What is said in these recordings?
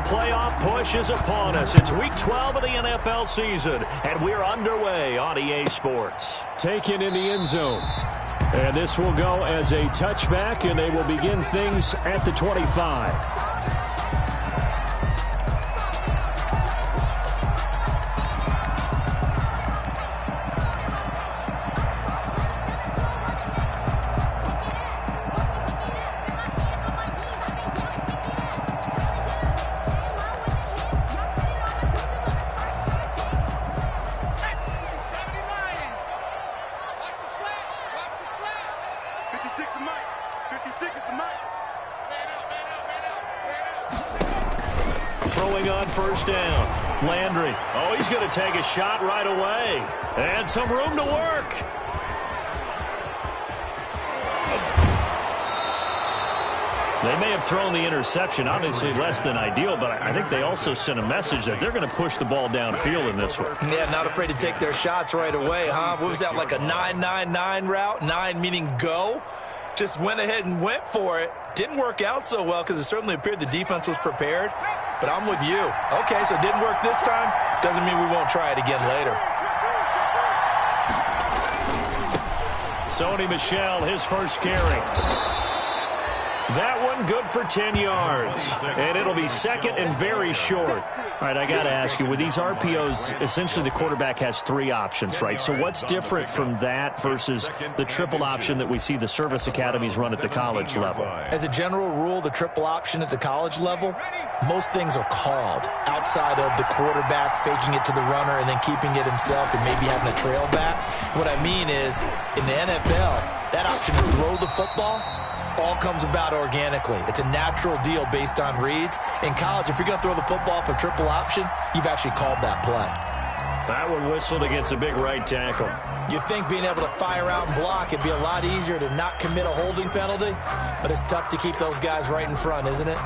playoff push is upon us. It's Week 12 of the NFL season, and we're underway on EA Sports. Taken in the end zone. And this will go as a touchback, and they will begin things at the 25. Throwing on first down. Landry. Oh, he's going to take a shot right away. And some room to work. They may have thrown the interception, obviously less than ideal, but I think they also sent a message that they're going to push the ball downfield in this one. Yeah, not afraid to take their shots right away, huh? What was that, like a 9-9-9 route? 9 meaning go? Just went ahead and went for it. Didn't work out so well because it certainly appeared the defense was prepared. But I'm with you. Okay, so it didn't work this time. Doesn't mean we won't try it again later. Sony Michel, his first carry. That one good for 10 yards. And it'll be second and very short. All right, I got to ask you, with these RPOs, essentially the quarterback has 3 options, right? So what's different from that versus the triple option that we see the service academies run at the college level? As a general rule, the triple option at the college level, most things are called outside of the quarterback faking it to the runner and then keeping it himself and maybe having a trail back. What I mean is, in the NFL, that option to throw the football all comes about organically. It's a natural deal based on reads. In college, if you're going to throw the football for triple option, you've actually called that play. That one whistled against a big right tackle. You'd think being able to fire out and block, it'd be a lot easier to not commit a holding penalty, but it's tough to keep those guys right in front, isn't it?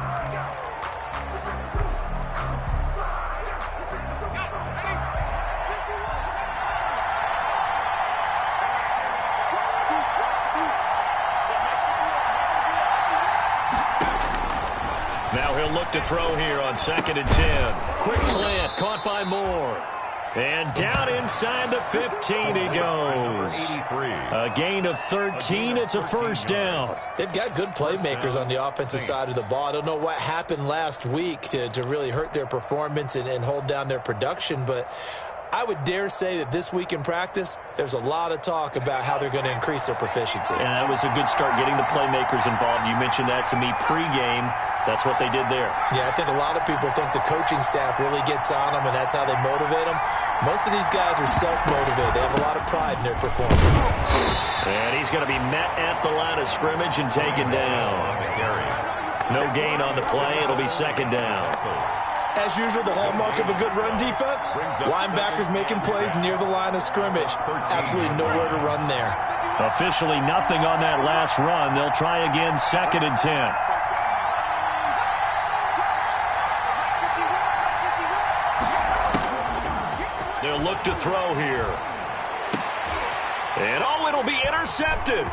Now he'll look to throw here on 2nd and 10. Quick slant, caught by Moore. And down inside the 15 he goes. A gain of 13. It's a first down. They've got good playmakers on the offensive side of the ball. I don't know what happened last week to really hurt their performance and hold down their production, but I would dare say that this week in practice, there's a lot of talk about how they're going to increase their proficiency. And that was a good start, getting the playmakers involved. You mentioned that to me pregame. That's what they did there. Yeah, I think a lot of people think the coaching staff really gets on them, and that's how they motivate them. Most of these guys are self-motivated. They have a lot of pride in their performance. And he's going to be met at the line of scrimmage and taken down. No gain on the play. It'll be 2nd down. As usual, the hallmark of a good run defense, linebackers making plays near the line of scrimmage. Absolutely nowhere to run there. Officially nothing on that last run. They'll try again, 2nd and 10. They'll look to throw here. And oh, it'll be intercepted.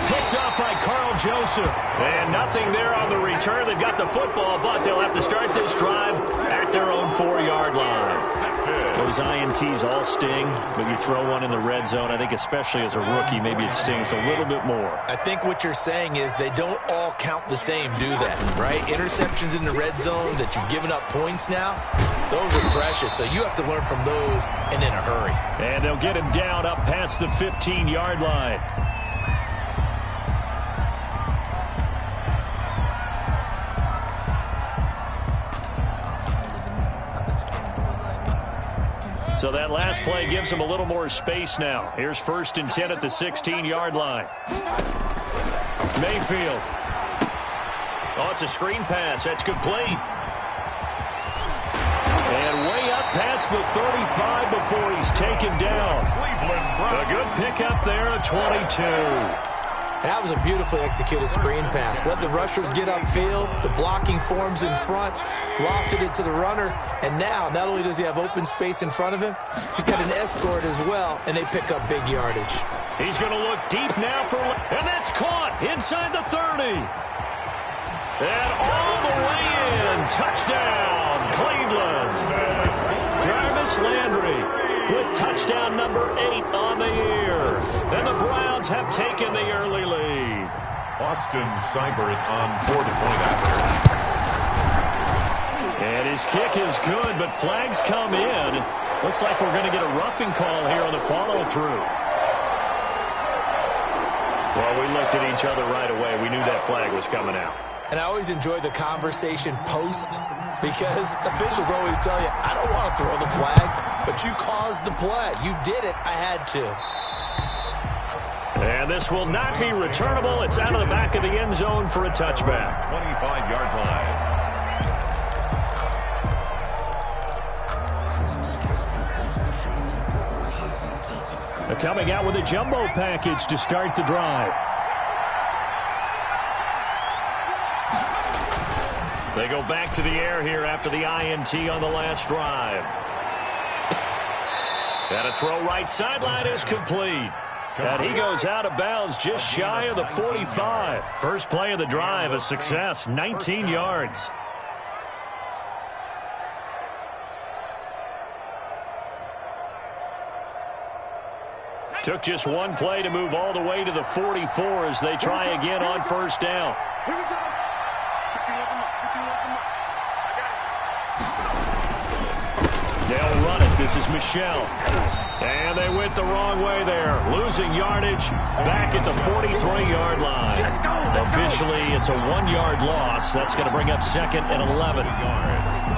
Picked up by Carl Joseph. And nothing there on the return. They've got the football, but they'll have to start this drive at their own 4-yard line. Those INTs all sting, but you throw one in the red zone, I think especially as a rookie, maybe it stings a little bit more. I think what you're saying is they don't all count the same, do they? Right? Interceptions in the red zone that you've given up points now, those are precious, so you have to learn from those and in a hurry. And they'll get him down up past the 15-yard line. So that last play gives him a little more space now. Here's 1st and 10 at the 16-yard line. Mayfield. Oh, it's a screen pass. That's complete. And way up past the 35 before he's taken down. A good pickup there at 22. That was a beautifully executed screen pass. Let the rushers get upfield. The blocking forms in front. Lofted it to the runner. And now, not only does he have open space in front of him, he's got an escort as well, and they pick up big yardage. He's going to look deep now for, and that's caught inside the 30. And all the way in. touchdown, Cleveland. Jarvis Landry with touchdown number 8 on the year. And the Browns have taken the early lead. Austin Seibert on 4-point after. And his kick is good, but flags come in. Looks like we're going to get a roughing call here on the follow-through. Well, we looked at each other right away. We knew that flag was coming out. And I always enjoy the conversation post because officials always tell you, I don't want to throw the flag, but you caused the play. You did it. I had to. And this will not be returnable. It's out of the back of the end zone for a touchback. 25-yard line. They're coming out with a jumbo package to start the drive. They go back to the air here after the INT on the last drive. And a throw right sideline is complete. And he goes out of bounds just shy of the 45. First play of the drive, a success, 19 yards. Took just one play to move all the way to the 44 as they try again on first down. They'll run it. This is Michel. And they went the wrong way there. Losing yardage back at the 43-yard line. Officially, it's a 1-yard loss. That's going to bring up second and 11.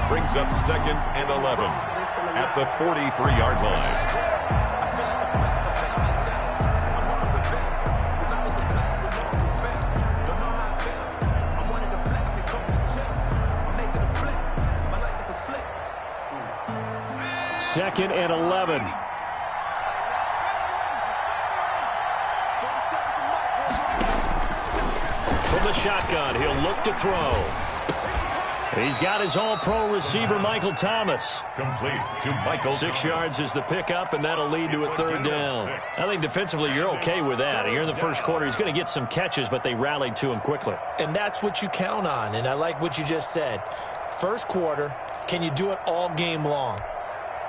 Brings up second and 11 at the 43-yard line. Second and 11. From the shotgun, he'll look to throw. He's got his all-pro receiver, Michael Thomas. Complete to Michael 6 yards is the pickup, and that'll lead to a third down. I think defensively you're okay with that. Here in the first quarter, he's going to get some catches, but they rallied to him quickly. And that's what you count on, and I like what you just said. First quarter, can you do it all game long?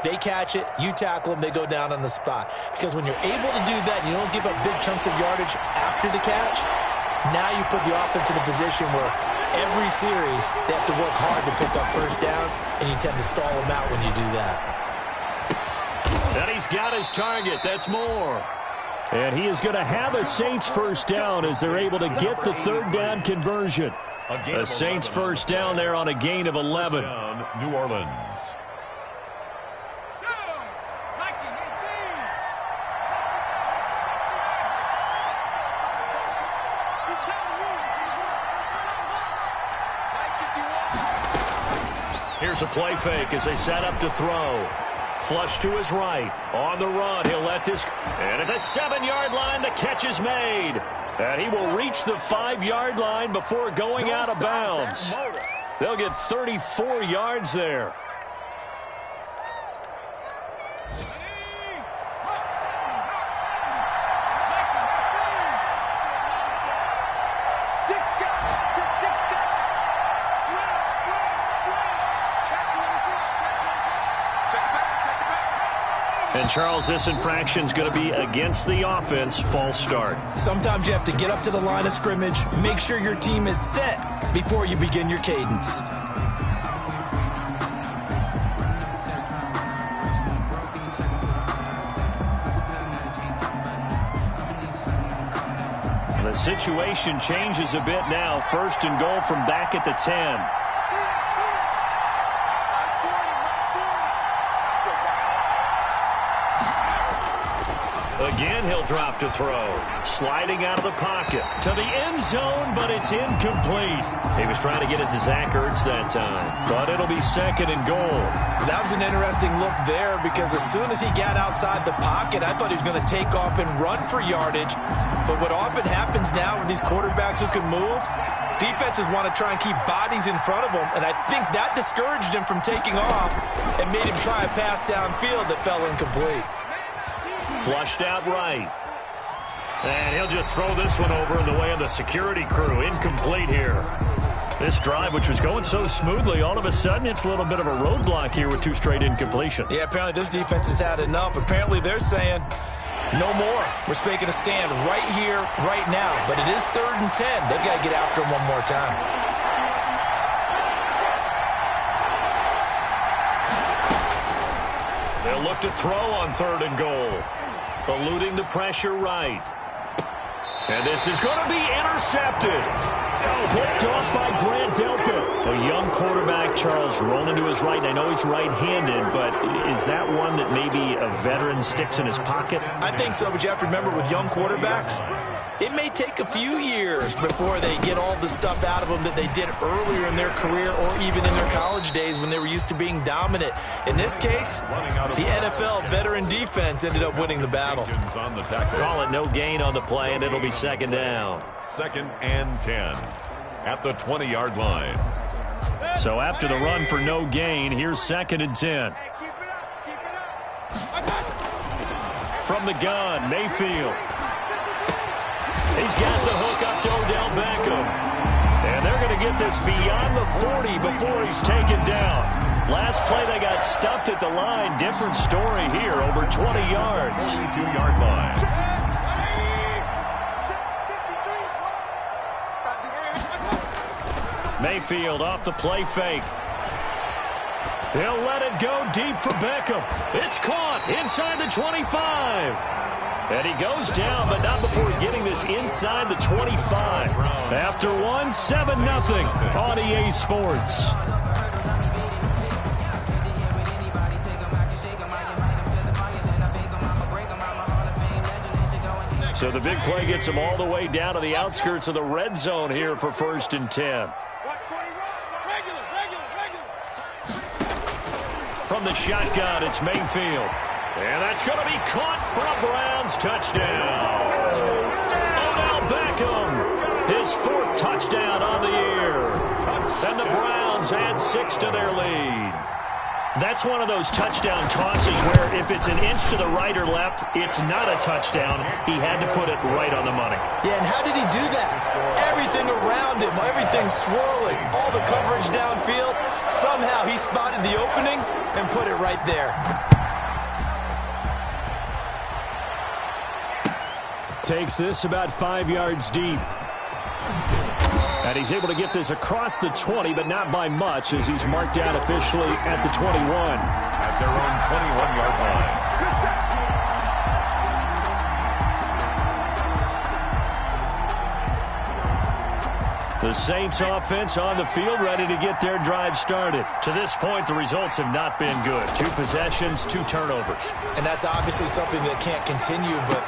They catch it, you tackle them, they go down on the spot. Because when you're able to do that, you don't give up big chunks of yardage after the catch, now you put the offense in a position where every series they have to work hard to pick up first downs, and you tend to stall them out when you do that. And he's got his target. That's more. And he is going to have a Saints first down as they're able to get the third down conversion. A Saints first down there on a gain of 11. New Orleans. Here's a play fake as they set up to throw. Flush to his right. On the run, he'll let this... And at the 7-yard line, the catch is made. And he will reach the 5-yard line before going out of bounds. They'll get 34 yards there. And, Charles, this infraction's going to be against the offense. False start. Sometimes you have to get up to the line of scrimmage, make sure your team is set before you begin your cadence. The situation changes a bit now. First and goal from back at the 10. Again, he'll drop to throw. Sliding out of the pocket to the end zone, but it's incomplete. He was trying to get it to Zach Ertz that time, but it'll be second and goal. That was an interesting look there because as soon as he got outside the pocket, I thought he was going to take off and run for yardage. But what often happens now with these quarterbacks who can move, defenses want to try and keep bodies in front of them, and I think that discouraged him from taking off and made him try a pass downfield that fell incomplete. Flushed out right. And he'll just throw this one over in the way of the security crew. Incomplete here. This drive, which was going so smoothly, all of a sudden it's a little bit of a roadblock here with 2 straight incompletions. Yeah, apparently this defense has had enough. Apparently they're saying, no more. We're making a stand right here, right now. But it is 3rd and 10. They've got to get after him one more time. They'll look to throw on 3rd and goal. Eluding the pressure right. And this is going to be intercepted. Picked off by Grant Delpit. A young quarterback, Charles, rolling to his right. I know he's right-handed, but is that one that maybe a veteran sticks in his pocket? I think so, but you have to remember with young quarterbacks, it may take a few years before they get all the stuff out of them that they did earlier in their career or even in their college days when they were used to being dominant. In this case, the NFL veteran defense ended up winning the battle. Call it no gain on the play, and it'll be 2nd down. 2nd and 10 at the 20-yard line. So after the run for no gain, here's 2nd and 10. From the gun, Mayfield. He's got the hook up to Odell Beckham. And they're going to get this beyond the 40 before he's taken down. Last play, they got stuffed at the line. Different story here, over 20 yards. 42-yard line. Mayfield off the play fake. He'll let it go deep for Beckham. It's caught inside the 25. And he goes down, but not before getting this inside the 25. After one, 7-0 on EA Sports. So the big play gets him all the way down to the outskirts of the red zone here for 1st and 10. From the shotgun, it's Mayfield. And that's going to be caught for a Browns touchdown. Odell Beckham, his 4th touchdown on the year. And the Browns add 6 to their lead. That's one of those touchdown tosses where if it's an inch to the right or left, it's not a touchdown. He had to put it right on the money. Yeah, and how did he do that? Everything around him, everything swirling, all the coverage downfield. Somehow he spotted the opening and put it right there. Takes this about 5 yards deep. And he's able to get this across the 20, but not by much, as he's marked out officially at the 21. At their own 21-yard line. The Saints offense on the field, ready to get their drive started. To this point, the results have not been good. 2 possessions, 2 turnovers. And that's obviously something that can't continue, but...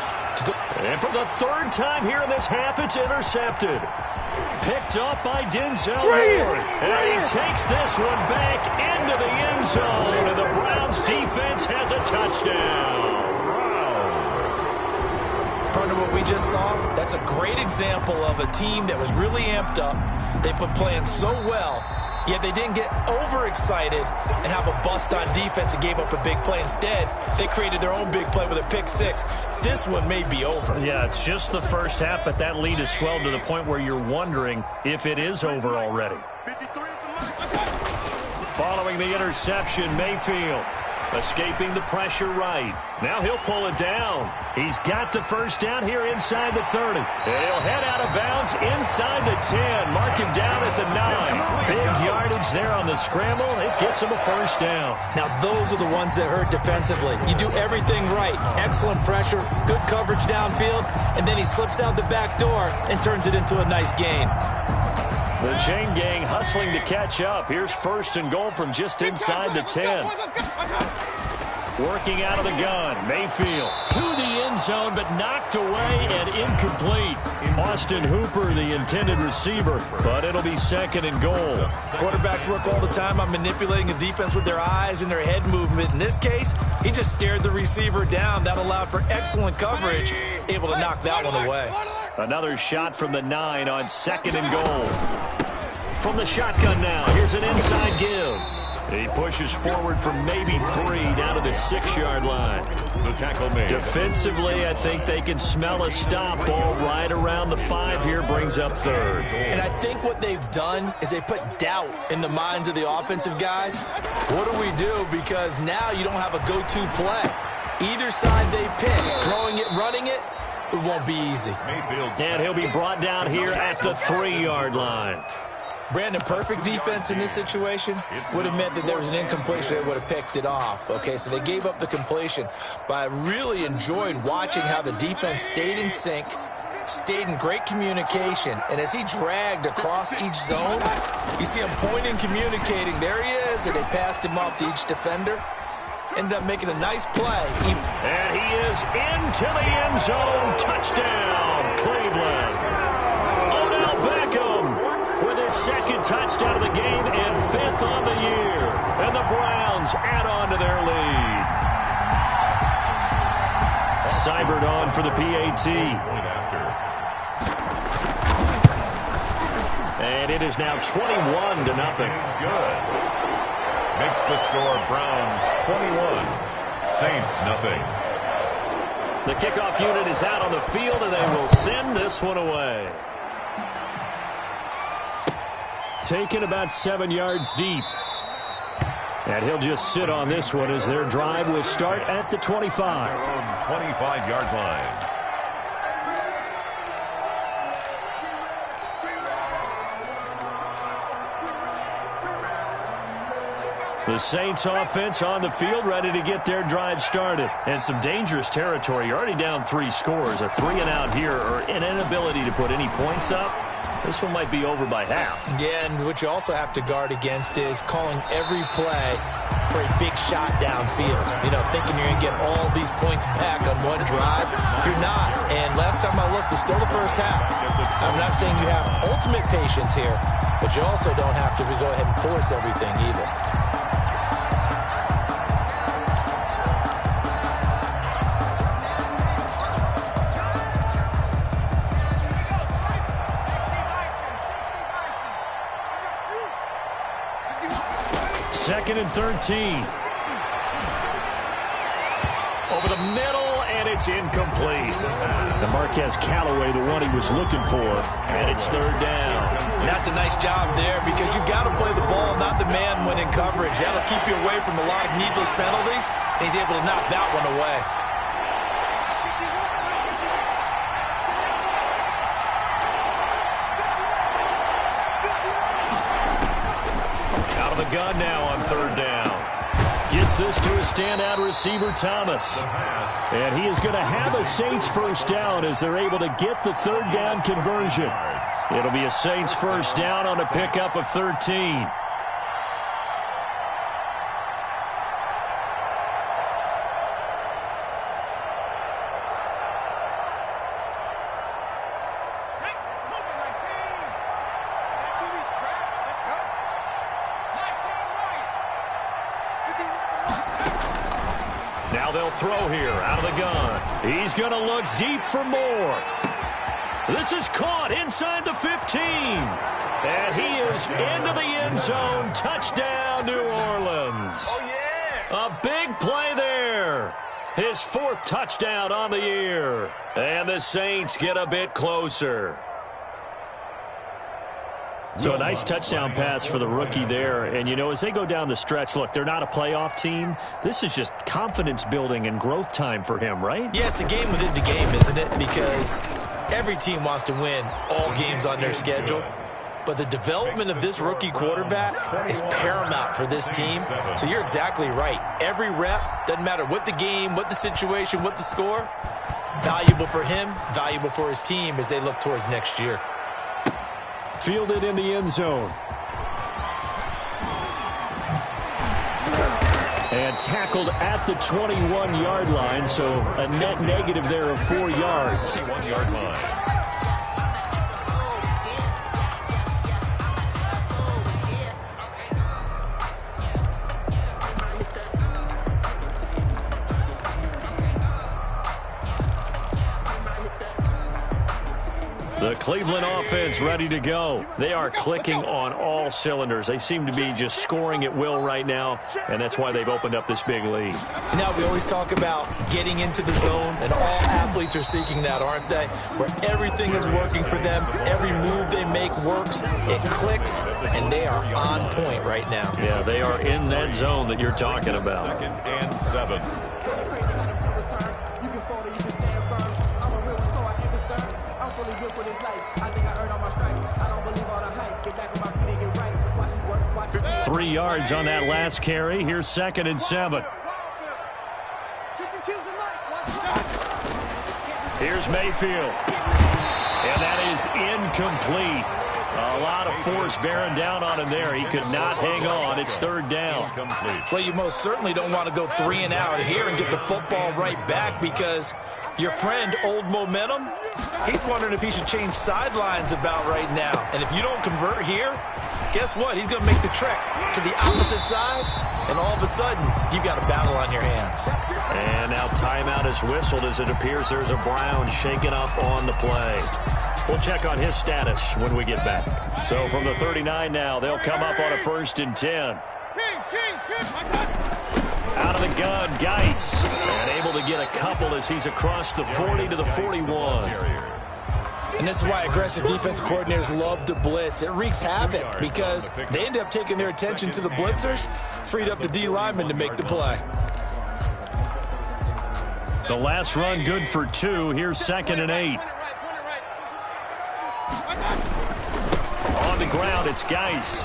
And for the 3rd time here in this half, it's intercepted. Picked up by Denzel Ward. And he takes this one back into the end zone. And the Browns defense has a touchdown. Partner, what we just saw, that's a great example of a team that was really amped up. They've been playing so well, yet they didn't get overexcited and have a bust on defense and gave up a big play. Instead, they created their own big play with a pick 6. This one may be over. Yeah, it's just the first half, but that lead has swelled to the point where you're wondering if it is over already. Following the interception, Mayfield escaping the pressure right. Now he'll pull it down. He's got the 1st down here inside the 30. And he'll head out of bounds inside the 10. Mark him down at the 9. Big yardage there on the scramble. It gets him a 1st down. Now those are the ones that hurt defensively. You do everything right. Excellent pressure, good coverage downfield, and then he slips out the back door and turns it into a nice gain. The chain gang hustling to catch up. Here's 1st and goal from just inside the 10. Working out of the gun, Mayfield to the end zone, but knocked away and incomplete. Austin Hooper, the intended receiver, but it'll be 2nd and goal. Quarterbacks work all the time on manipulating a defense with their eyes and their head movement. In this case, he just stared the receiver down. That allowed for excellent coverage, able to knock that one away. Another shot from the 9 on 2nd and goal. From the shotgun now, here's an inside give. He pushes forward from maybe 3 down to the 6-yard line. The tackle made. Defensively, I think they can smell a stop. Ball right around the 5 here, brings up 3rd. And I think what they've done is they put doubt in the minds of the offensive guys. What do we do? Because now you don't have a go-to play. Either side they pick, throwing it, running it, it won't be easy. And he'll be brought down here at the 3-yard line. Brandon, perfect defense in this situation would have meant that there was an incompletion. They would have picked it off. Okay, so they gave up the completion. But I really enjoyed watching how the defense stayed in sync, stayed in great communication. And as he dragged across each zone, you see him pointing, communicating. There he is, and they passed him off to each defender. Ended up making a nice play. And he is into the end zone. Touchdown, Cleveland. Odell Beckham with his 2nd touchdown of the game and 5th on the year. And the Browns add on to their lead. Seibert on for the PAT. And it is now 21-0. Good. Makes the score Browns 21, Saints nothing. The kickoff unit is out on the field, and they will send this one away. Taken about 7 yards deep. And he'll just sit on this one as their drive will start at the 25. 25-yard line. The Saints offense on the field, ready to get their drive started. And some dangerous territory. You're already down 3 scores. A 3-and-out here, or an inability to put any points up. This one might be over by half. Yeah, and what you also have to guard against is calling every play for a big shot downfield. You know, thinking you're going to get all these points back on one drive. You're not. And last time I looked, it's still the first half. I'm not saying you have ultimate patience here, but you also don't have to go ahead and force everything either. Second and 13. Over the middle, and it's incomplete. The Marquez Callaway, the one he was looking for. And it's 3rd down. And that's a nice job there because you've got to play the ball, not the man when in coverage. That'll keep you away from a lot of needless penalties, and he's able to knock that one away. Out of the gun now on 3rd down. Gets this to a standout receiver, Thomas. And he is going to have a Saints first down as they're able to get the 3rd down conversion. It'll be a Saints first down on a pickup of 13. Now they'll throw here out of the gun. He's going to look deep for more. This is caught inside the 15. And he is into the end zone. Touchdown, New Orleans. Oh, yeah. A big play there. His 4th touchdown on the year. And the Saints get a bit closer. So a nice touchdown pass for the rookie there. And, you know, as they go down the stretch, look, they're not a playoff team. This is just confidence building and growth time for him, right? Yeah, it's a game within the game, isn't it? Because every team wants to win all games on their schedule. But the development of this rookie quarterback is paramount for this team. So you're exactly right. Every rep, doesn't matter what the game, what the situation, what the score, valuable for him, valuable for his team as they look towards next year. Fielded in the end zone. And tackled at the 21-yard line, so a net negative there of 4 yards. 21-yard line. The Cleveland offense ready to go. They are clicking on all cylinders. They seem to be just scoring at will right now, and that's why they've opened up this big lead. Now, we always talk about getting into the zone, and all athletes are seeking that, aren't they? Where everything is working for them, every move they make works, it clicks, and they are on point right now. Yeah, they are in that zone that you're talking about. 2nd and 7. Right. 3 yards on that last carry. Here's 2nd and 7. Here's Mayfield. And that is incomplete. A lot of force bearing down on him there. He could not hang on. It's 3rd down. Well, you most certainly don't want to go 3 and out here and get the football right back, because your friend, Old Momentum, he's wondering if he should change sidelines about right now. And if you don't convert here, guess what? He's going to make the trek to the opposite side, and all of a sudden, you've got a battle on your hands. And now timeout is whistled as it appears there's a Brown shaken up on the play. We'll check on his status when we get back. So from the 39 now, they'll come up on a 1st and 10. Out of the gun, Geis. And able to get a couple as he's across the 40 to the 41. And this is why aggressive defense coordinators love to blitz. It wreaks havoc because they end up taking their attention to the blitzers, freed up the D lineman to make the play. The last run good for 2. Here's 2nd and 8. On the ground, it's Geis.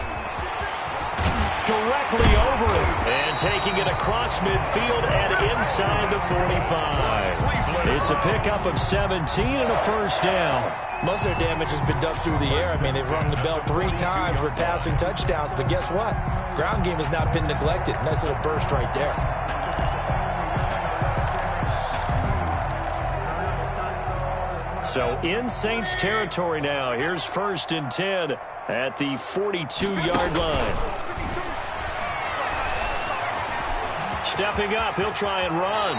Directly over it. And taking it across midfield and inside the 45. It's a pickup of 17 and a 1st down. Most of their damage has been done through the air. I mean, they've rung the bell 3 times with passing touchdowns. But guess what? Ground game has not been neglected. Nice little burst right there. So in Saints territory now. Here's 1st and 10 at the 42-yard line. Stepping up, he'll try and run.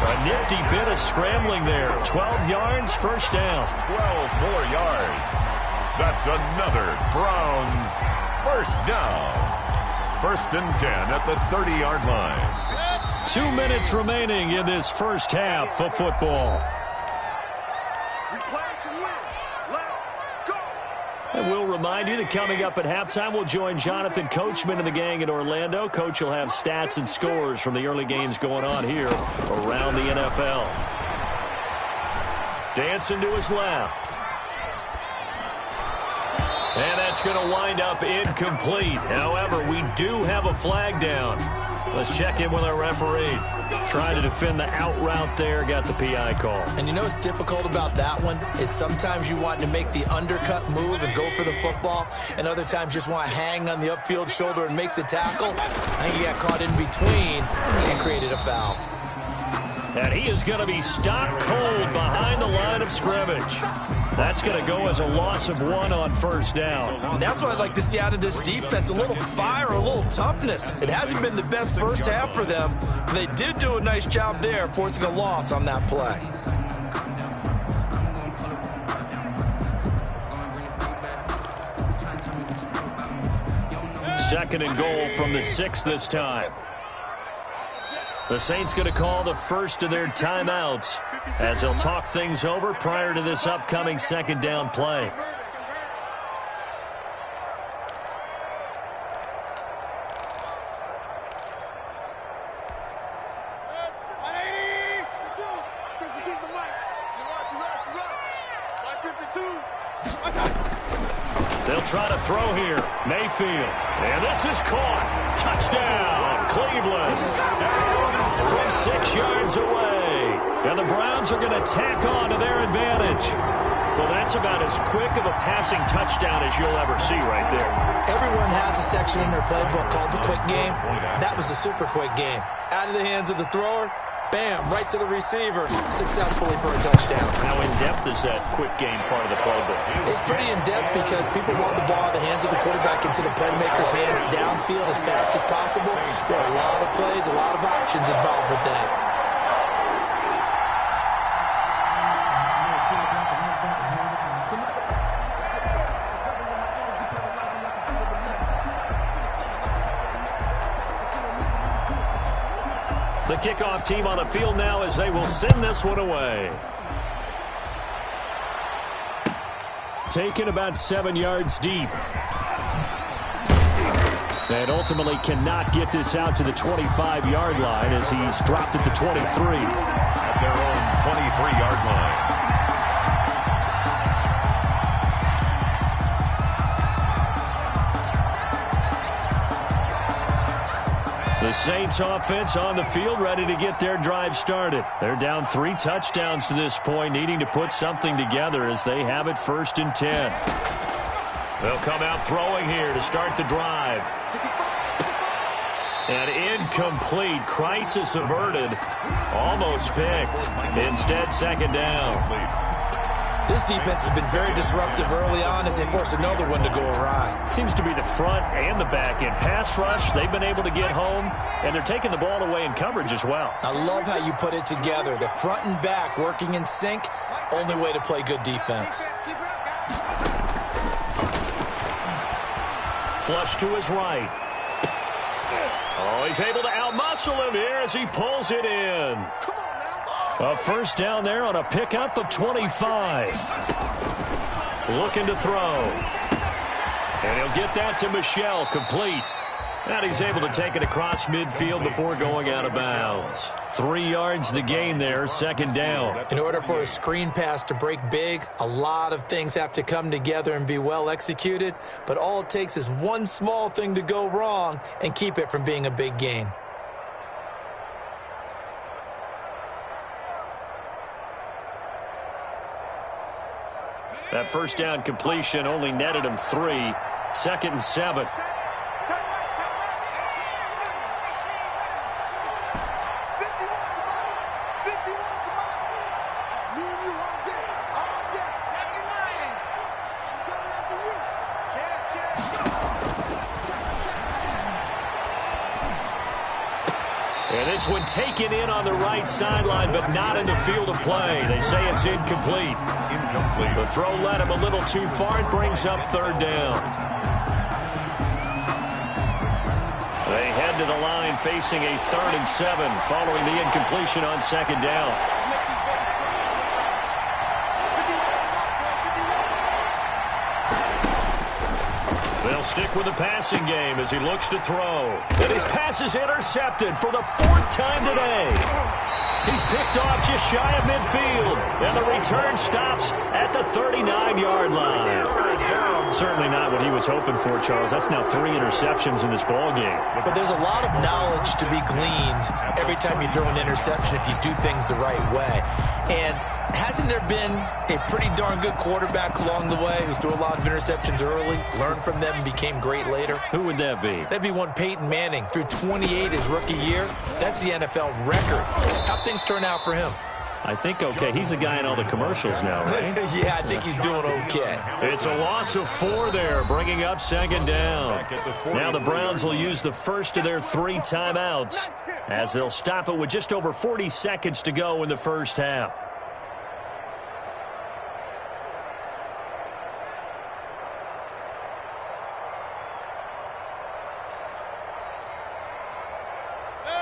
A nifty bit of scrambling there. 12 yards, 1st down. 12 more yards. That's another Browns 1st down. 1st and 10 at the 30-yard line. 2 minutes remaining in this first half of football. And we'll remind you that coming up at halftime, we'll join Jonathan Coachman and the gang in Orlando. Coach will have stats and scores from the early games going on here around the NFL. Dancing to his left. And that's going to wind up incomplete. However, we do have a flag down. Let's check in with our referee. Trying to defend the out route there, got the PI call. And you know what's difficult about that one is sometimes you want to make the undercut move and go for the football, and other times just want to hang on the upfield shoulder and make the tackle. I think he got caught in between and created a foul. And he is going to be stopped cold behind the line of scrimmage. That's going to go as a loss of 1 on 1st down. And that's what I'd like to see out of this defense, a little fire, a little toughness. It hasn't been the best first half for them, but they did do a nice job there, forcing a loss on that play. Second and goal from the 6 this time. The Saints going to call the first of their timeouts as they'll talk things over prior to this upcoming 2nd down play. They'll try to throw here. Mayfield. And this is caught. Touchdown, Cleveland. From 6 yards away. And the Browns are going to tack on to their advantage. Well, that's about as quick of a passing touchdown as you'll ever see right there. Everyone has a section in their playbook called the quick game. That was a super quick game. Out of the hands of the thrower, bam, right to the receiver, successfully for a touchdown. How in-depth is that quick game part of the playbook? It's pretty in-depth because people want the ball in the hands of the quarterback into the playmaker's hands downfield as fast as possible. There are a lot of plays, a lot of options involved with that. The kickoff team on the field now as they will send this one away. Taken about 7 yards deep. And ultimately cannot get this out to the 25-yard line as he's dropped at the 23. At their own 23-yard line. The Saints offense on the field ready to get their drive started. They're down 3 touchdowns to this point, needing to put something together as they have it 1st and 10. They'll come out throwing here to start the drive. And incomplete. Crisis averted. Almost picked. Instead, 2nd down. This defense has been very disruptive early on as they force another one to go awry. Seems to be the front and the back end. Pass rush, they've been able to get home, and they're taking the ball away in coverage as well. I love how you put it together. The front and back working in sync, only way to play good defense. Flush to his right. Oh, he's able to outmuscle him here as he pulls it in. A 1st down there on a pickup of 25. Looking to throw. And he'll get that to Michel, complete. And he's able to take it across midfield before going out of bounds. 3 yards the gain there, 2nd down. In order for a screen pass to break big, a lot of things have to come together and be well executed. But all it takes is one small thing to go wrong and keep it from being a big gain. That 1st down completion only netted him 3. 2nd and 7. And this one taken in on the right sideline, but not in the field of play. They say it's incomplete. The throw led him a little too far. It brings up 3rd down. They head to the line facing a 3rd and 7 following the incompletion on 2nd down. They'll stick with the passing game as he looks to throw. And his pass is intercepted for the 4th time today. He's picked off just shy of midfield. And the return stops at the 39-yard line. Certainly not what he was hoping for, Charles. That's now 3 interceptions in this ball game. But there's a lot of knowledge to be gleaned every time you throw an interception if you do things the right way. And hasn't there been a pretty darn good quarterback along the way who threw a lot of interceptions early, learned from them, and became great later? Who would that be? That'd be one Peyton Manning. Threw 28 his rookie year. That's the NFL record. How'd things turn out for him? I think okay. He's the guy in all the commercials now, right? Yeah, I think he's doing okay. It's a loss of 4 there, bringing up 2nd down. Now the Browns will use the first of their 3 timeouts as they'll stop it with just over 40 seconds to go in the 1st half.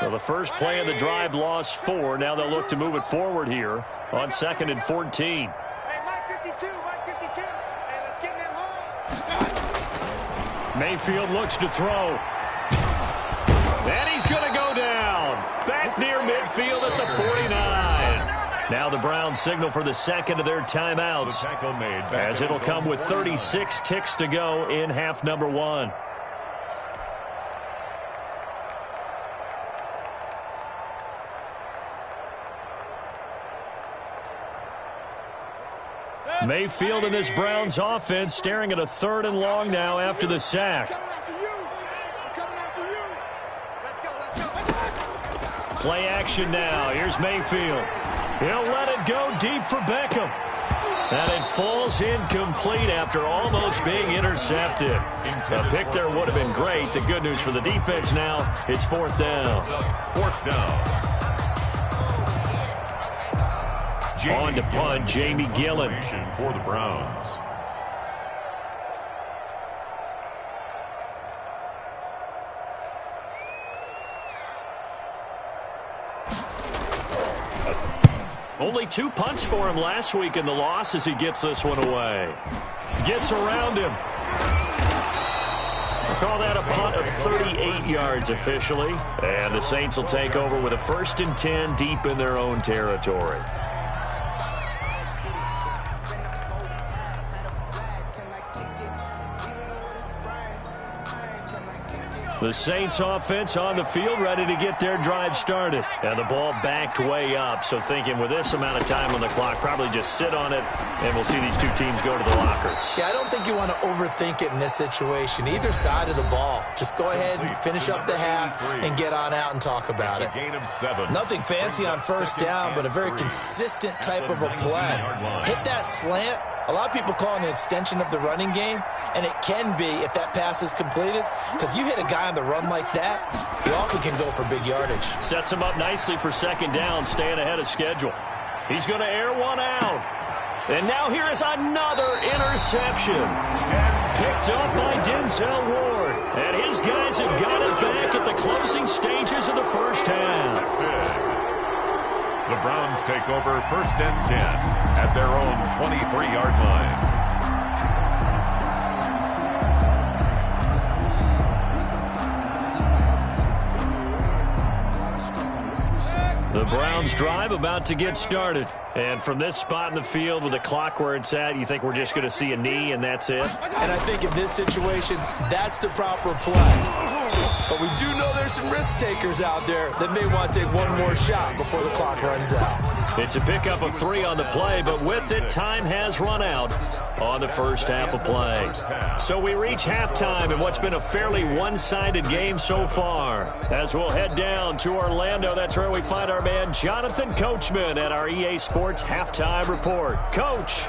So the first play of the drive lost 4. Now they'll look to move it forward here on 2nd and 14. Hey, Mike 52, Mike 52. Hey, let's get them home. Mayfield looks to throw. And he's going to go down. Back near midfield at the 49. Now the Browns signal for the 2nd of their timeouts, as it'll come with 36 ticks to go in half number 1. Mayfield and this Browns offense staring at a 3rd and long now after the sack. Play action now. Here's Mayfield. He'll let it go deep for Beckham. And it falls incomplete after almost being intercepted. A pick there would have been great. The good news for the defense now, it's 4th down. 4th down. On to punt, Jamie Gillen. For the Browns. Only 2 punts for him last week in the loss as he gets this one away. Gets around him. We'll call that a punt of 38 yards officially. And the Saints will take over with a 1st and 10 deep in their own territory. The Saints offense on the field ready to get their drive started. And the ball backed way up. So thinking with this amount of time on the clock, probably just sit on it, and we'll see these two teams go to the lockers. Yeah, I don't think you want to overthink it in this situation. Either side of the ball. Just go ahead and finish up the half and get on out and talk about it. Nothing fancy on 1st down, but a very consistent type of a play. Hit that slant. A lot of people call it an extension of the running game, and it can be if that pass is completed, because you hit a guy on the run like that, he often can go for big yardage. Sets him up nicely for 2nd down, staying ahead of schedule. He's going to air one out. And now here is another interception. Picked up by Denzel Ward. And his guys have got it back at the closing stages of the 1st half. The Browns take over 1st and 10 at their own 23-yard line. The Browns drive about to get started. And from this spot in the field with the clock where it's at, you think we're just going to see a knee and that's it? And I think in this situation, that's the proper play. But we do know there's some risk takers out there that may want to take one more shot before the clock runs out. It's a pickup of 3 on the play, but with it, time has run out on the 1st half of play. So we reach halftime in what's been a fairly one-sided game so far. As we'll head down to Orlando, that's where we find our man Jonathan Coachman at our EA Sports Halftime Report. Coach.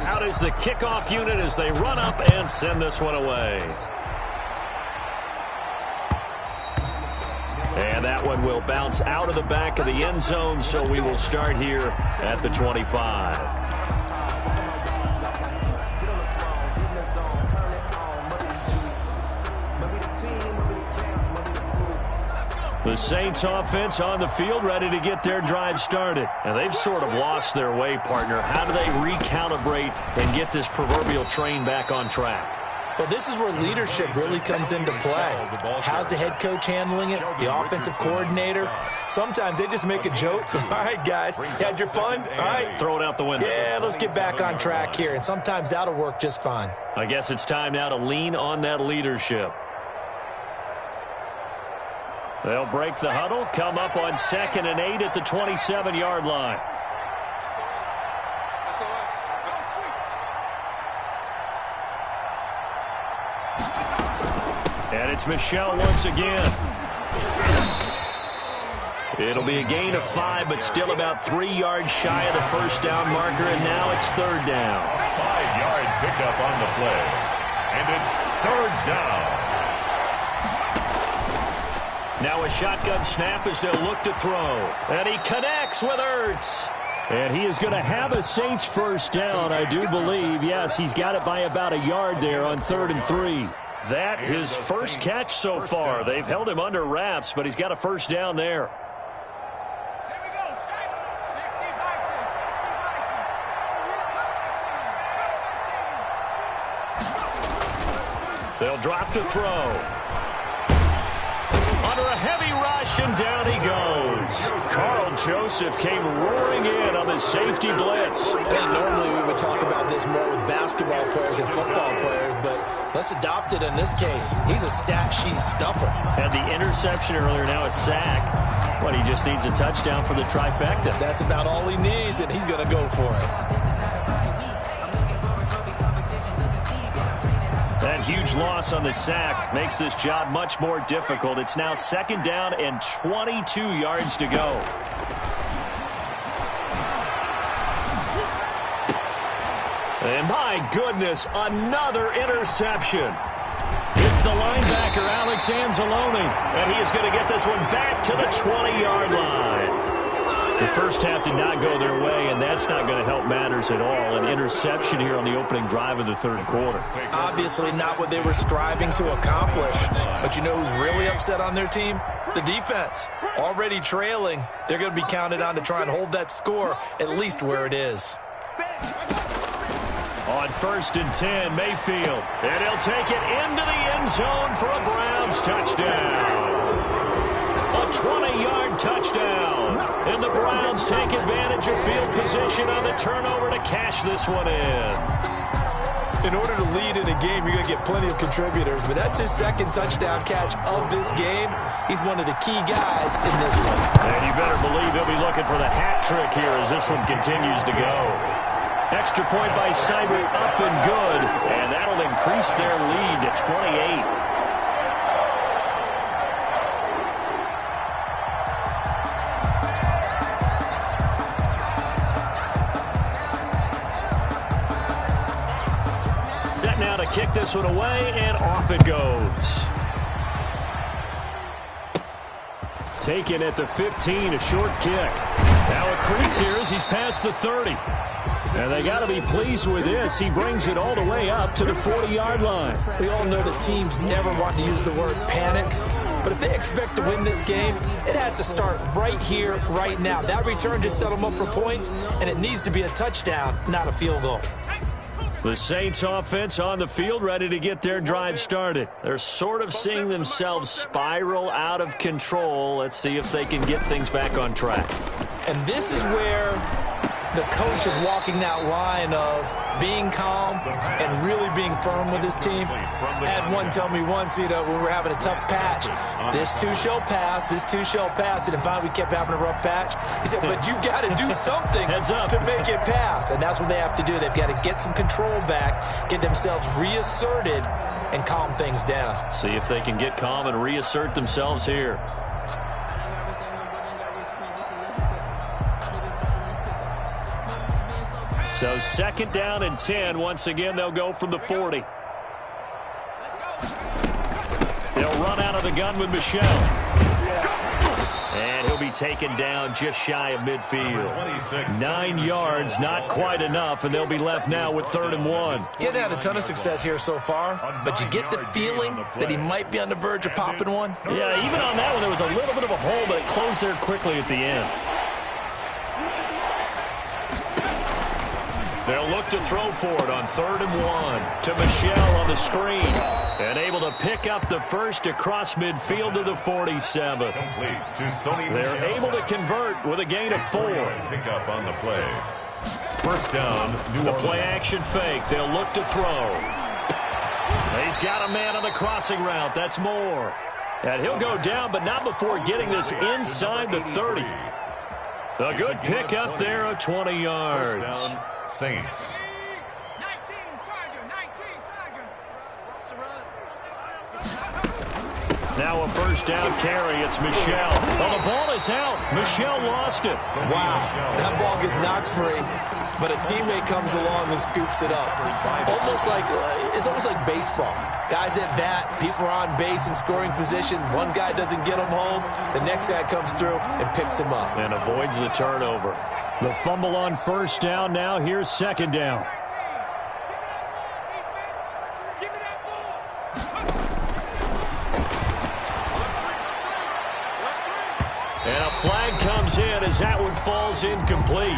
Out is the kickoff unit as they run up and send this one away. And that one will bounce out of the back of the end zone, so we will start here at the 25. The Saints offense on the field ready to get their drive started. And they've sort of lost their way, partner. How do they recalibrate and get this proverbial train back on track? Well, this is where leadership really comes into play. How's the head coach handling it? The offensive coordinator? Sometimes they just make a joke. All right, guys, you had your fun? All right. Throw it out the window. Yeah, let's get back on track here. And sometimes that'll work just fine. I guess it's time now to lean on that leadership. They'll break the huddle, come up on 2nd and 8 at the 27-yard line. And it's Michel once again. It'll be a gain of 5, but still about 3 yards shy of the 1st down marker, and now it's 3rd down. 5-yard pickup on the play, and it's 3rd down. Now a shotgun snap as they'll look to throw. And he connects with Ertz. And he is going to have a Saints 1st down, I do believe. Yes, he's got it by about a yard there on 3rd and 3. That his first catch so far. They've held him under wraps, but he's got a 1st down there. They'll drop to throw. Under a heavy rush, and down he goes. Carl Joseph came roaring in on the safety blitz. I think normally we would talk about this more with basketball players and football players, but let's adopt it in this case. He's a stat sheet stuffer. Had the interception earlier, now a sack. But he just needs a touchdown for the trifecta. That's about all he needs, and he's going to go for it. That huge loss on the sack makes this job much more difficult. It's now 2nd down and 22 yards to go. And my goodness, another interception. It's the linebacker, Alex Anzalone, and he is going to get this one back to the 20-yard line. The first half did not go their way, and that's not going to help matters at all. An interception here on the opening drive of the third quarter. Obviously not what they were striving to accomplish. But you know who's really upset on their team? The defense. Already trailing. They're going to be counted on to try and hold that score at least where it is. On 1st and 10, Mayfield. And he'll take it into the end zone for a Browns touchdown. A 20-yard touchdown. And the Browns take advantage of field position on the turnover to cash this one in. In order to lead in a game, you're going to get plenty of contributors, but that's his second touchdown catch of this game. He's one of the key guys in this one. And you better believe he'll be looking for the hat trick here as this one continues to go. Extra point by Seibert, up and good, and that'll increase their lead to 28. Set now to kick this one away, and off it goes. Taken at the 15, a short kick. Now a crease here as he's past the 30. And they got to be pleased with this. He brings it all the way up to the 40-yard line. We all know that teams never want to use the word panic. But if they expect to win this game, it has to start right here, right now. That return just set them up for points, and it needs to be a touchdown, not a field goal. The Saints offense on the field, ready to get their drive started. They're sort of seeing themselves spiral out of control. Let's see if they can get things back on track. And this is where the coach is walking that line of being calm and really being firm with his team. Had one tell me once, when we were having a tough patch, this too shall pass, this too shall pass, and finally we kept having a rough patch. He said, but you got to do something to make it pass, and that's what they have to do. They've got to get some control back, get themselves reasserted, and calm things down. See if they can get calm and reassert themselves here. So 2nd down and 10. Once again, they'll go from the 40. They'll run out of the gun with Michel. And he'll be taken down just shy of midfield. 9 yards, not quite enough, and they'll be left now with 3rd and 1. He hasn't had a ton of success here so far, but you get the feeling that he might be on the verge of popping one. Yeah, even on that one, there was a little bit of a hole, but it closed there quickly at the end. They'll look to throw for it on 3rd and 1 to Michel on the screen. And able to pick up the first across midfield to the 47. They're able to convert with a gain of 4. Pick up on the play. 1st down, The play action fake. They'll look to throw. He's got a man on the crossing route. That's Moore. And he'll go down, but not before getting this inside the 30. A good pick up there of 20 yards. Saints. Now a 1st down carry. It's Michel. Well, the ball is out. Michel lost it. Wow. That ball gets knocked free, but a teammate comes along and scoops it up. It's almost like baseball. Guys at bat, people are on base in scoring position. One guy doesn't get him home. The next guy comes through and picks him up. And avoids the turnover. The fumble on 1st down. Now here's 2nd down. And a flag comes in as that one falls incomplete.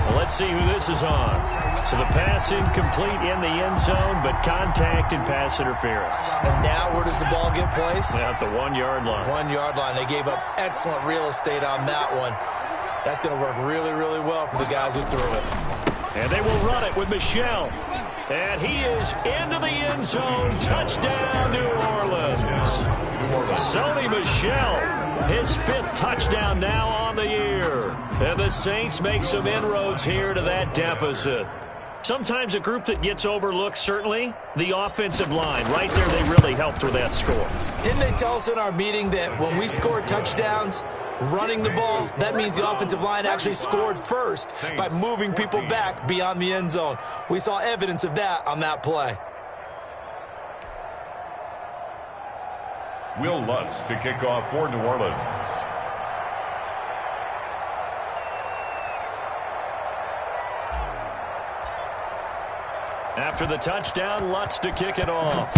Well, let's see who this is on. So the pass incomplete in the end zone, but contact and pass interference. And now where does the ball get placed? At the 1-yard line. 1-yard line. They gave up excellent real estate on that one. That's going to work really, really well for the guys who threw it. And they will run it with Michel. And he is into the end zone. Touchdown, New Orleans. Sony Michel, his 5th touchdown now on the year. And the Saints make some inroads here to that deficit. Sometimes a group that gets overlooked, certainly, the offensive line. Right there, they really helped with that score. Didn't they tell us in our meeting that when we score touchdowns, running the ball, that means the offensive line actually scored first by moving people back beyond the end zone. We saw evidence of that on that play. Will Lutz to kick off for New Orleans. After the touchdown, Lutz to kick it off.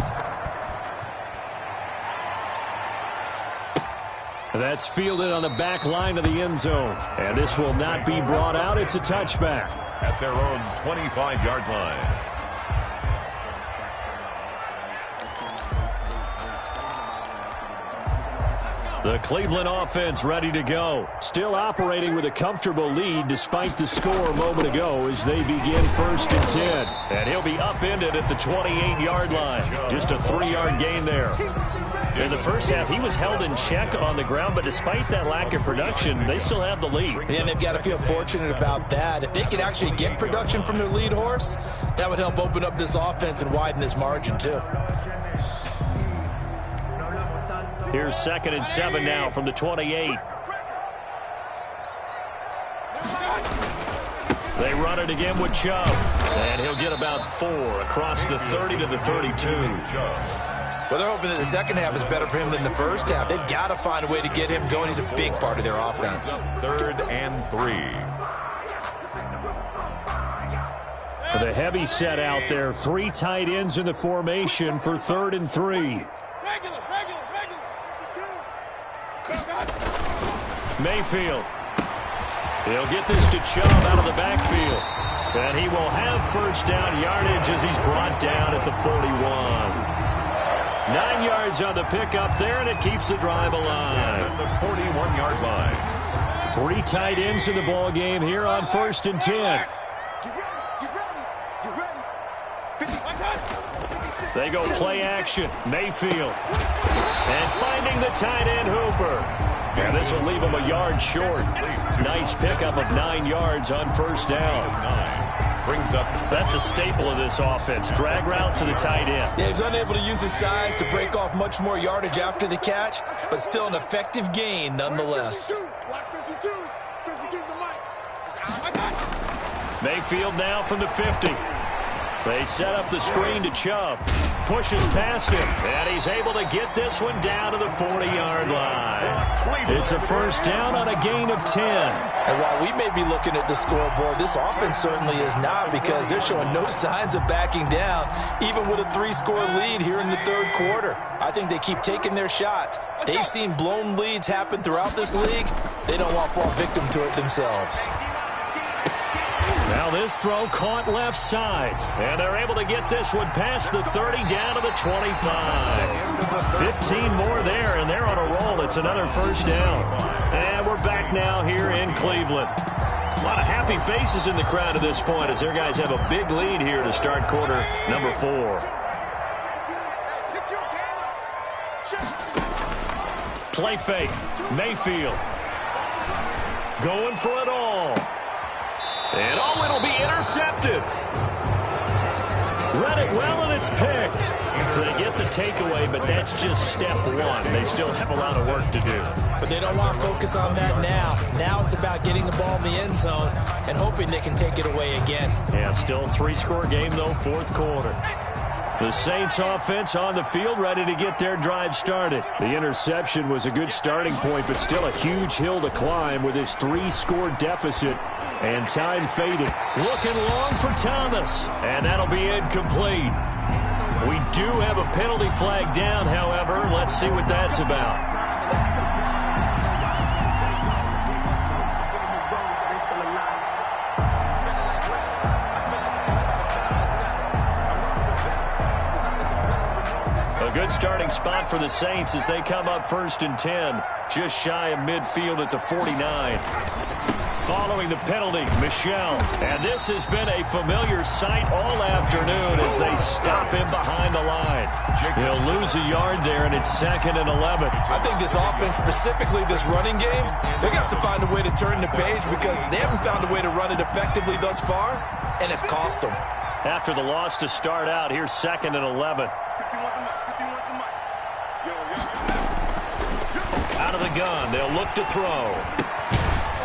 That's fielded on the back line of the end zone. And this will not be brought out. It's a touchback. At their own 25-yard line. The Cleveland offense ready to go. Still operating with a comfortable lead despite the score a moment ago as they begin 1st and 10. And he'll be upended at the 28-yard line. Just a 3-yard gain there. In the first half, he was held in check on the ground, but despite that lack of production, they still have the lead. And they've got to feel fortunate about that. If they can actually get production from their lead horse, that would help open up this offense and widen this margin too. Here's 2nd and 7 now from the 28. They run it again with Chubb. And he'll get about 4 across the 30 to the 32. Well, they're hoping that the second half is better for him than the first half. They've got to find a way to get him going. He's a big part of their offense. 3rd and 3. The heavy set out there. 3 tight ends in the formation for 3rd and 3. Mayfield. He'll get this to Chubb out of the backfield. And he will have first down yardage as he's brought down at the 41. 9 yards on the pickup there, and it keeps the drive alive. At the 41-yard line. 3 tight ends in the ball game here on 1st and 10. They go play action. Mayfield. And finding the tight end Hooper. And this will leave him a yard short. Nice pickup of 9 yards on first down. Brings up. That's a staple of this offense. Drag route to the tight end. Yeah, he's unable to use his size to break off much more yardage after the catch, but still an effective gain nonetheless. Mayfield now from the 50. They set up the screen to Chubb. Pushes past him. And he's able to get this one down to the 40-yard line. It's a first down on a gain of 10. And while we may be looking at the scoreboard, this offense certainly is not, because they're showing no signs of backing down, even with a 3-score lead here in the 3rd quarter. I think they keep taking their shots. They've seen blown leads happen throughout this league. They don't want to fall victim to it themselves. Now this throw caught left side. And they're able to get this one past the 30 down to the 25. 15 more there, and they're on a roll. It's another first down. And we're back now here in Cleveland. A lot of happy faces in the crowd at this point as their guys have a big lead here to start quarter number 4. Play fake. Mayfield. Going for it all. And oh, it'll be intercepted. Read it well, and it's picked. So they get the takeaway, but that's just step 1. They still have a lot of work to do. But they don't want to focus on that now. Now it's about getting the ball in the end zone and hoping they can take it away again. Yeah, still a 3-score game, though, 4th quarter. The Saints offense on the field, ready to get their drive started. The interception was a good starting point, but still a huge hill to climb with this 3-score deficit. And time faded. Looking long for Thomas. And that'll be incomplete. We do have a penalty flag down, however. Let's see what that's about. A good starting spot for the Saints as they come up 1st and 10. Just shy of midfield at the 49. Following the penalty, Michel. And this has been a familiar sight all afternoon as they stop him behind the line. He'll lose a yard there, and it's 2nd and 11. I think this offense, specifically this running game, they're going to have to find a way to turn the page because they haven't found a way to run it effectively thus far, and it's cost them. After the loss to start out, here's 2nd and 11. Out of the gun, they'll look to throw.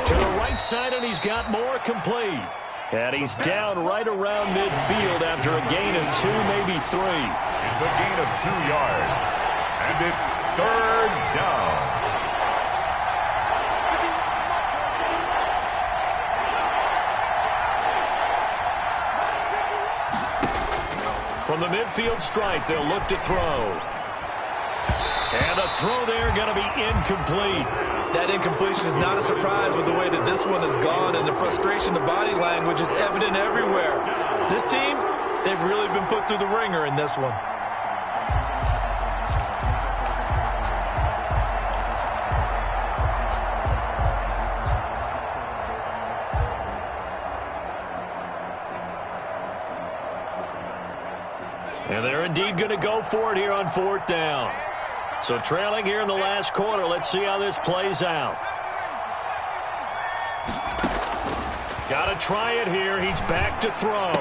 To the right side, and he's got more complete. And he's down right around midfield after a gain of 2, maybe 3. It's a gain of 2 yards. And it's 3rd down. From the midfield stripe, they'll look to throw. And the throw there going to be incomplete. That incompletion is not a surprise with the way that this one has gone, and the frustration, the body language is evident everywhere. This team, they've really been put through the ringer in this one. And they're indeed going to go for it here on 4th down. So trailing here in the last quarter. Let's see how this plays out. Got to try it here. He's back to throw.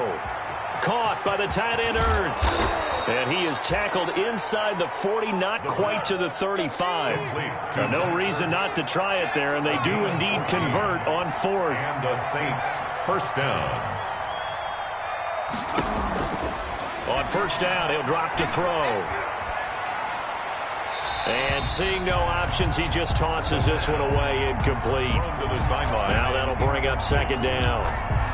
Caught by the tight end Ertz. And he is tackled inside the 40, not quite to the 35. No reason not to try it there, and they do indeed convert on 4th. And the Saints, first down. On 1st down, he'll drop to throw. And seeing no options, he just tosses this one away, incomplete. Now that'll bring up 2nd down.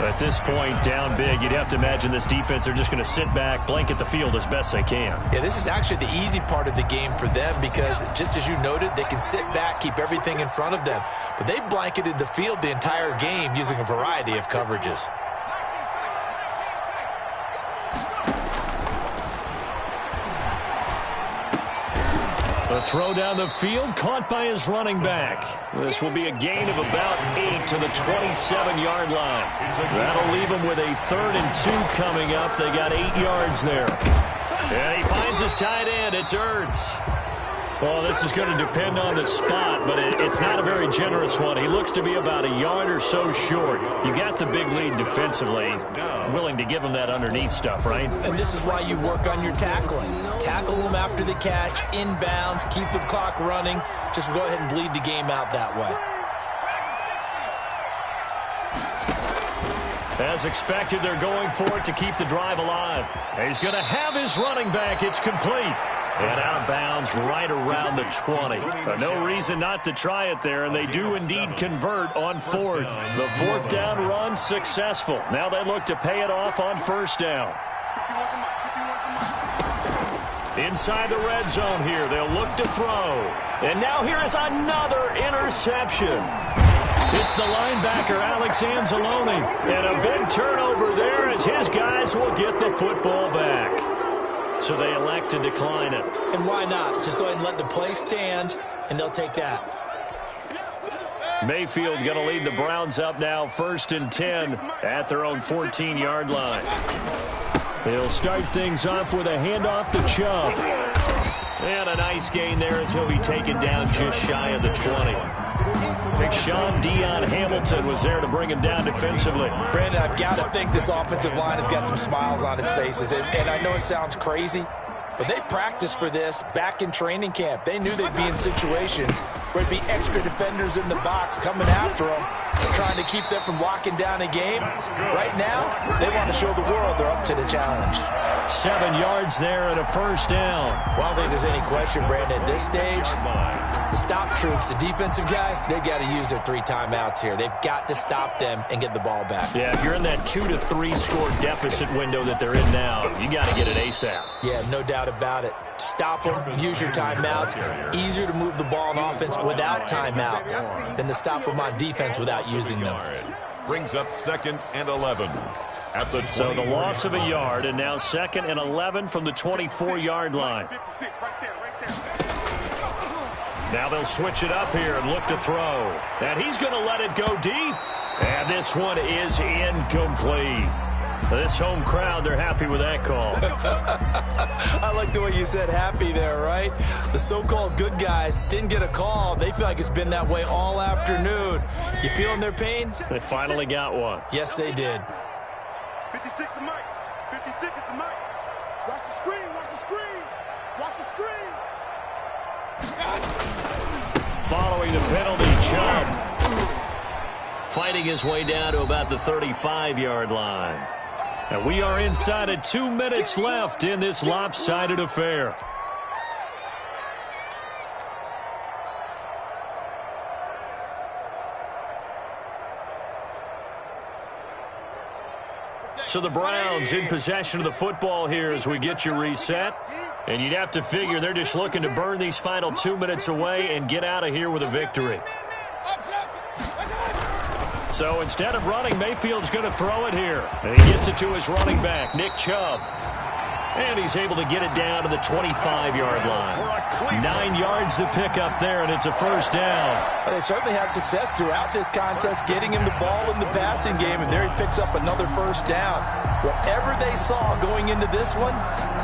At this point, down big, you'd have to imagine this defense are just going to sit back, blanket the field as best they can. Yeah, this is actually the easy part of the game for them because, just as you noted, they can sit back, keep everything in front of them. But they blanketed the field the entire game using a variety of coverages. A throw down the field, caught by his running back. This will be a gain of about 8 to the 27-yard line. That'll leave him with a 3rd and 2 coming up. They got 8 yards there. And he finds his tight end. It's Ertz. Well, this is going to depend on the spot, but it's not a very generous one. He looks to be about a yard or so short. You got the big lead defensively. Willing to give him that underneath stuff, right? And this is why you work on your tackling. Tackle them after the catch, inbounds, keep the clock running. Just go ahead and bleed the game out that way. As expected, they're going for it to keep the drive alive. He's going to have his running back. It's complete. And out of bounds right around the 20. No reason not to try it there, and they do indeed convert on 4th. The 4th down run successful. Now they look to pay it off on 1st down. Inside the red zone here, they'll look to throw. And now here is another interception. It's the linebacker, Alex Anzalone. And a big turnover there as his guys will get the football back. So they elect to decline it. And why not? Just go ahead and let the play stand, and they'll take that. Mayfield going to lead the Browns up now, 1st and 10 at their own 14-yard line. He'll start things off with a handoff to Chubb. And a nice gain there as he'll be taken down just shy of the 20. Sean Dion Hamilton was there to bring him down defensively. Brandon, I've got to think this offensive line has got some smiles on its faces. And I know it sounds crazy, but they practiced for this back in training camp. They knew they'd be in situations where it'd be extra defenders in the box coming after them, trying to keep them from locking down a game. Right now, they want to show the world they're up to the challenge. 7 yards there and a 1st down. Well, I don't think there's any question, Brandon, at this stage, the stop troops, the defensive guys, they got to use their 3 timeouts here. They've got to stop them and get the ball back. Yeah, if you're in that 2 to 3 score deficit window that they're in now, you got to get it ASAP. Yeah, no doubt about it. Stop them, use your timeouts. Easier to move the ball on offense without timeouts than to stop them on defense without using them. Brings up 2nd and 11. At the so the loss of a yard, and now 2nd and 11 from the 24-yard line. Now they'll switch it up here and look to throw. And he's going to let it go deep. And this one is incomplete. This home crowd, they're happy with that call. I like the way you said happy there, right? The so-called good guys didn't get a call. They feel like it's been that way all afternoon. You feeling their pain? They finally got one. Yes, they did. 56 the mic. 56 is the mic. Watch the screen. Watch the screen. Watch the screen. Following the penalty, Chubb fighting his way down to about the 35-yard line. And we are inside of 2 minutes left in this lopsided affair. So the Browns in possession of the football here as we get you reset. And you'd have to figure they're just looking to burn these final 2 minutes away and get out of here with a victory. So instead of running, Mayfield's going to throw it here. And he gets it to his running back, Nick Chubb. And he's able to get it down to the 25-yard line. 9 yards to pick up there, and it's a first down. Well, they certainly had success throughout this contest getting him the ball in the passing game, and there he picks up another first down. Whatever they saw going into this one,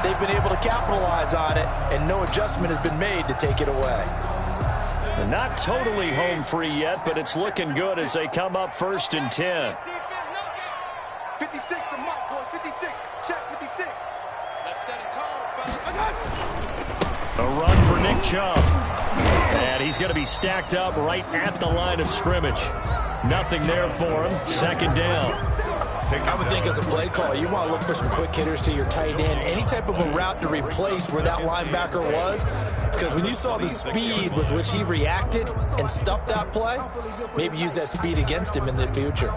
they've been able to capitalize on it, and no adjustment has been made to take it away. And not totally home free yet, but it's looking good as they come up 1st and 10. 56 to Mike, boys. 56. Check 56. Let's set it tall, fellas. A run for Nick Chubb. And he's going to be stacked up right at the line of scrimmage. Nothing there for him. 2nd down. I would think as a play call, you want to look for some quick hitters to your tight end. Any type of a route to replace where that linebacker was. Because when you saw the speed with which he reacted and stuffed that play, maybe use that speed against him in the future.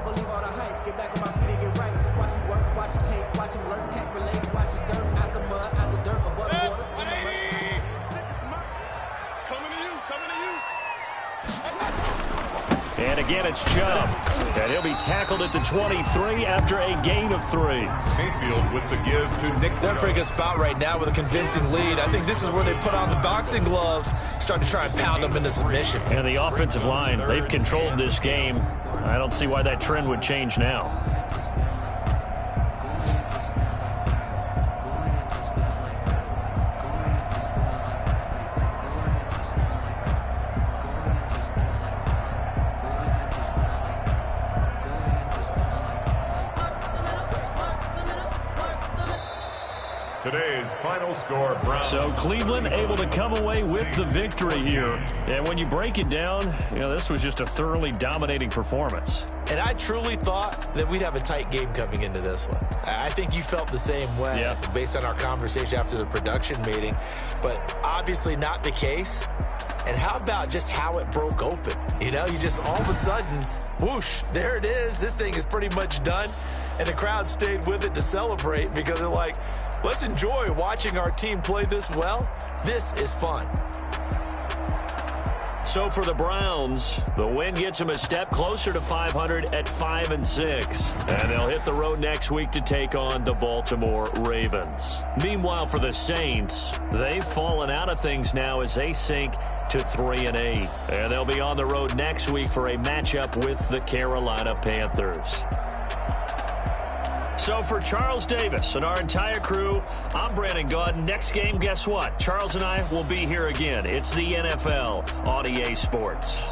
And again, it's Chubb. And he'll be tackled at the 23 after a gain of 3. Mayfield with the give to Nick They're in a pretty good Chubb. spot right now with a convincing lead. I think this is where they put on the boxing gloves, start to try and pound them into submission. And the offensive line, they've controlled this game. I don't see why that trend would change now. Today's final score, Browns. So Cleveland able to come away with the victory here. And when you break it down, this was just a thoroughly dominating performance. And I truly thought that we'd have a tight game coming into this one. I think you felt the same way based on our conversation after the production meeting. But obviously not the case. And how about just how it broke open? You just all of a sudden, whoosh, there it is. This thing is pretty much done. And the crowd stayed with it to celebrate because they're like, let's enjoy watching our team play this well. This is fun. So for the Browns, the win gets them a step closer to 500 at 5-6. And they'll hit the road next week to take on the Baltimore Ravens. Meanwhile, for the Saints, they've fallen out of things now as they sink to 3-8. And they'll be on the road next week for a matchup with the Carolina Panthers. So for Charles Davis and our entire crew, I'm Brandon Gaudin. Next game, guess what? Charles and I will be here again. It's the NFL on EA Sports.